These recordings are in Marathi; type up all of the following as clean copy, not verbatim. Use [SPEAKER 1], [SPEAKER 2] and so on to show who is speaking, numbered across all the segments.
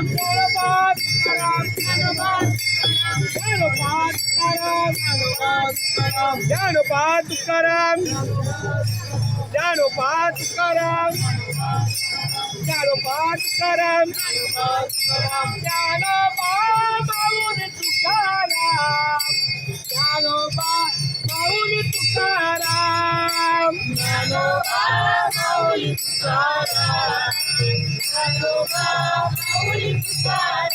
[SPEAKER 1] ज्ञानोबा तुकाराम ज्ञानोबा तुकाराम ज्ञानोबा तुकाराम ज्ञानोबा माऊली तुकाराम ज्ञानोबा माऊली तुकाराम ज्ञानोबा माऊली तुकाराम ज्ञानोबा माऊली तुकाराम ज्ञानोबा माऊली तुकाराम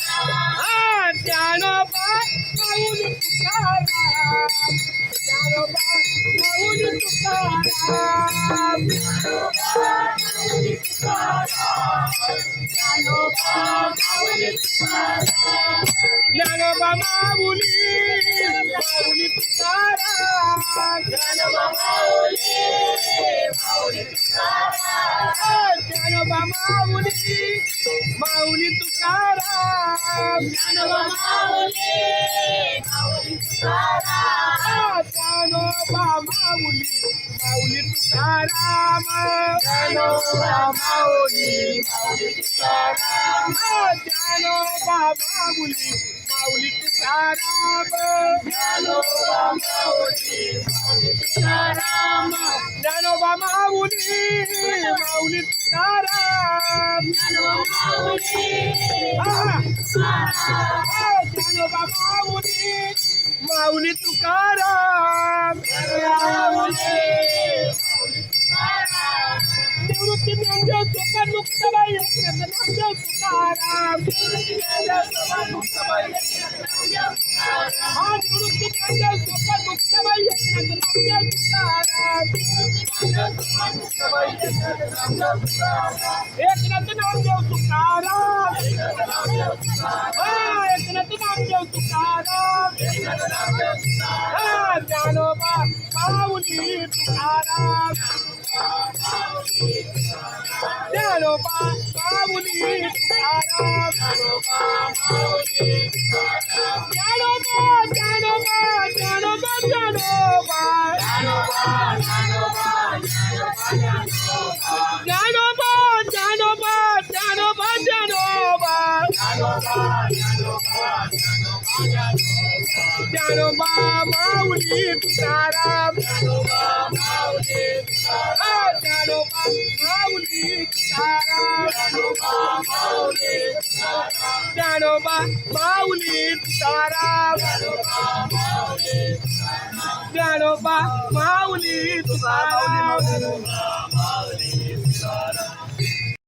[SPEAKER 1] ज्ञानोबा माऊली तुकाराम ज्ञानोबा माऊली माऊली तुकाराम ज्ञानोबा माऊली माऊली तुकाराम ज्ञानोबा माऊली माऊली तुकाराम ज्ञानोबा माऊली माऊली तुकाराम ज्ञानोबा माऊली माऊली तुकाराम ज्ञानोबा माऊली माऊली तुकाराम ज्ञानोबा माऊली माऊली तुकाराम ज्ञानोबा माऊली माऊली तुकाराम ज्ञानोबा माऊली माऊली तुकाराम ज्ञानोबा माऊली ज्ञानोबा माऊली माऊली तुकाराम निवृत्ती ज्ञानदेव तुकाराम मुक्ताबाई नामदेव तुकाराम निवृत्ती ज्ञानदेव तुकाराम मुक्ताबाई नामदेव तुकाराम एकनाथ नामदेव तुकाराम एकनाथ नामदेव तुकाराम ज्ञानोबा माऊली तुकाराम ज्ञानोबा माऊली तुकाराम ज्ञानोबा ज्ञानोबा ज्ञानोबा ज्ञानोबा ज्ञानोबा ज्ञानोबा ज्ञानोबा ज्ञानोबा ज्ञानोबा माऊली तुकाराम ज्ञानोबा माऊली ज्ञानोबा माऊली तुकाराम ज्ञानोबा माऊली तुकाराम ज्ञानोबा माऊली तुकाराम